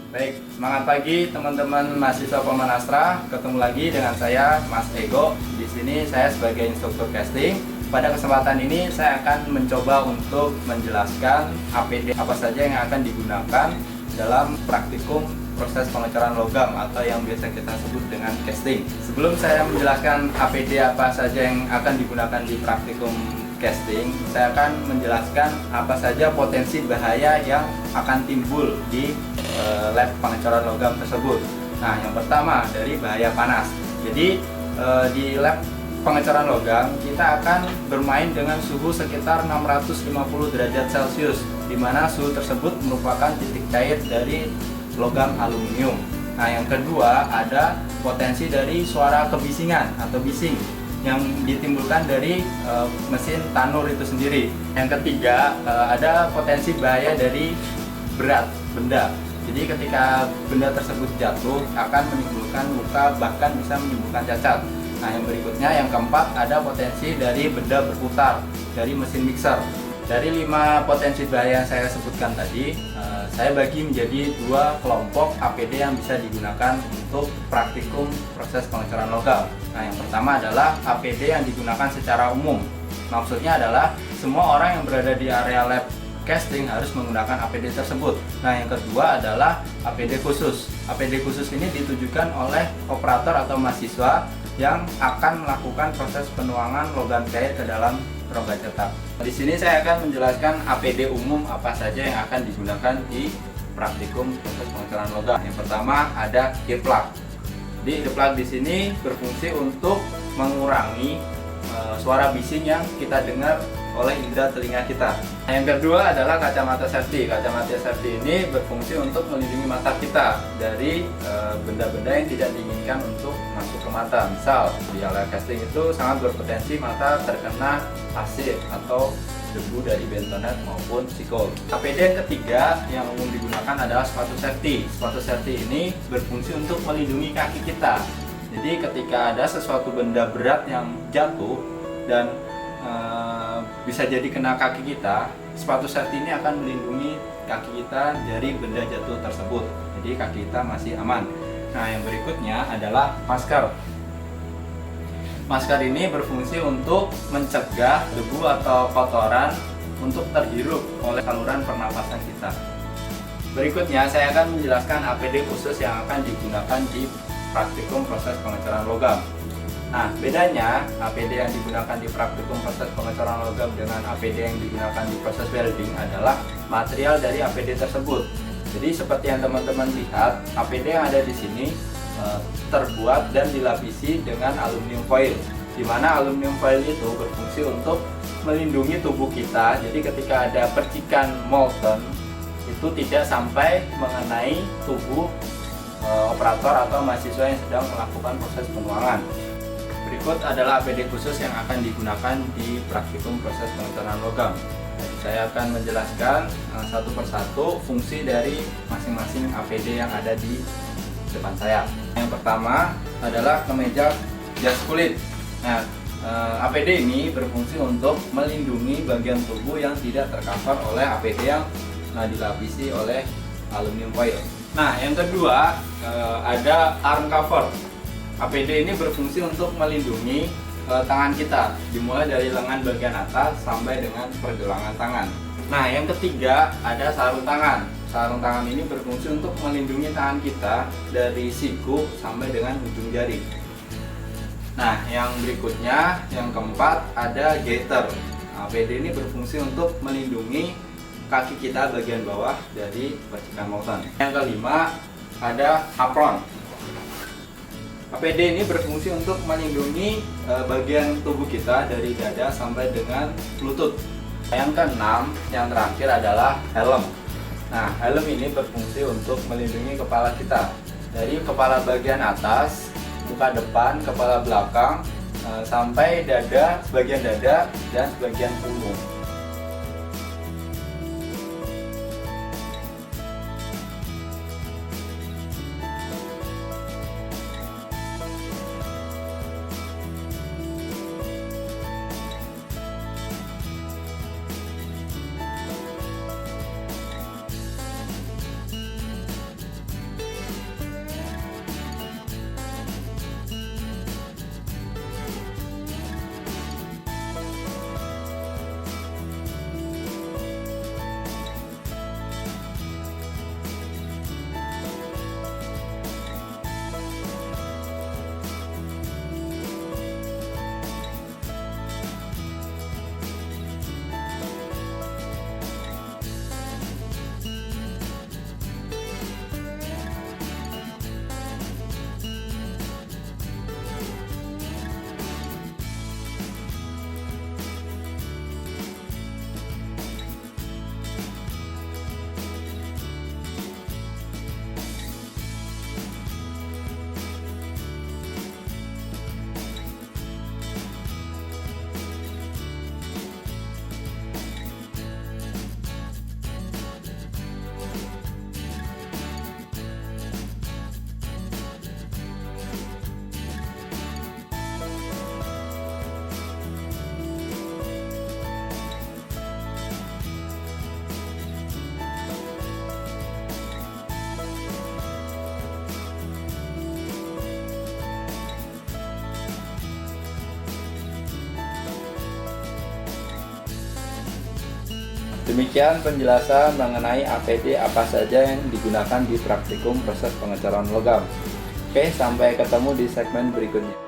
Baik, semangat pagi teman-teman mahasiswa Pemanastra. Ketemu lagi dengan saya, Mas Ego. Di sini saya sebagai instruktur casting. Pada kesempatan ini saya akan mencoba untuk menjelaskan APD apa saja yang akan digunakan dalam praktikum proses pengecoran logam atau yang biasa kita sebut dengan casting. Sebelum saya menjelaskan APD apa saja yang akan digunakan di praktikum casting, saya akan menjelaskan apa saja potensi bahaya yang akan timbul di lab pengecoran logam tersebut. Nah, yang pertama dari bahaya panas. Jadi di lab pengecoran logam kita akan bermain dengan suhu sekitar 650 derajat Celcius, di mana suhu tersebut merupakan titik cair dari logam aluminium. Nah, yang kedua ada potensi dari suara kebisingan atau bising yang ditimbulkan dari mesin tanur itu sendiri. Yang ketiga ada potensi bahaya dari berat benda. Jadi ketika benda tersebut jatuh akan menimbulkan luka, bahkan bisa menimbulkan cacat. Nah, yang berikutnya yang keempat ada potensi dari benda berputar dari mesin mixer. Dari 5 potensi bahaya yang saya sebutkan tadi, saya bagi menjadi 2 kelompok APD yang bisa digunakan untuk praktikum proses pengecoran logam. Nah, yang pertama adalah APD yang digunakan secara umum. Maksudnya adalah semua orang yang berada di area lab casting harus menggunakan APD tersebut. Nah, yang kedua adalah APD khusus. APD khusus ini ditujukan oleh operator atau mahasiswa yang akan melakukan proses penuangan logam cair ke dalam rongga cetak. Di sini saya akan menjelaskan APD umum apa saja yang akan digunakan di praktikum proses pengecoran logam. Yang pertama ada earplug. Jadi earplug di sini berfungsi untuk mengurangi suara bising yang kita dengar oleh indera telinga kita. Nah, yang kedua adalah kacamata safety. Kacamata safety ini berfungsi untuk melindungi mata kita dari benda-benda yang tidak diinginkan untuk masuk ke mata. Misal di area casting itu sangat berpotensi mata terkena pasir atau debu dari bentonet maupun sikol. APD yang ketiga yang umum digunakan adalah sepatu safety. Sepatu safety ini berfungsi untuk melindungi kaki kita. Jadi ketika ada sesuatu benda berat yang jatuh dan bisa jadi kena kaki kita, sepatu safety ini akan melindungi kaki kita dari benda jatuh tersebut. Jadi kaki kita masih aman. Nah, yang berikutnya adalah masker. Masker ini berfungsi untuk mencegah debu atau kotoran untuk terhirup oleh saluran pernapasan kita. Berikutnya saya akan menjelaskan APD khusus yang akan digunakan di praktikum proses pengecoran logam. Nah, bedanya APD yang digunakan di praktikum proses pengecoran logam dengan APD yang digunakan di proses welding adalah material dari APD tersebut. Jadi seperti yang teman-teman lihat, APD yang ada di sini terbuat dan dilapisi dengan aluminium foil, di mana aluminium foil itu berfungsi untuk melindungi tubuh kita. Jadi ketika ada percikan molten itu tidak sampai mengenai tubuh operator atau mahasiswa yang sedang melakukan proses penuangan. Berikut adalah APD khusus yang akan digunakan di praktikum proses pengecoran logam. Saya akan menjelaskan satu persatu fungsi dari masing-masing APD yang ada di depan saya. Yang pertama adalah kemeja jas kulit. Nah, APD ini berfungsi untuk melindungi bagian tubuh yang tidak tercover oleh APD yang dilapisi oleh aluminium foil. Nah, yang kedua ada arm cover. APD ini berfungsi untuk melindungi tangan kita, dimulai dari lengan bagian atas sampai dengan pergelangan tangan. Nah, yang ketiga ada sarung tangan. Sarung tangan ini berfungsi untuk melindungi tangan kita dari siku sampai dengan ujung jari. Nah, yang berikutnya, yang keempat ada gaiter. APD ini berfungsi untuk melindungi kaki kita bagian bawah dari percikan molten. Yang kelima ada apron. APD ini berfungsi untuk melindungi bagian tubuh kita dari dada sampai dengan lutut. Yang keenam, yang terakhir adalah helm. Nah, helm ini berfungsi untuk melindungi kepala kita dari kepala bagian atas, muka depan, kepala belakang, sampai dada, sebagian dada dan sebagian punggung. Demikian penjelasan mengenai APD apa saja yang digunakan di praktikum proses pengecoran logam. Oke, sampai ketemu di segmen berikutnya.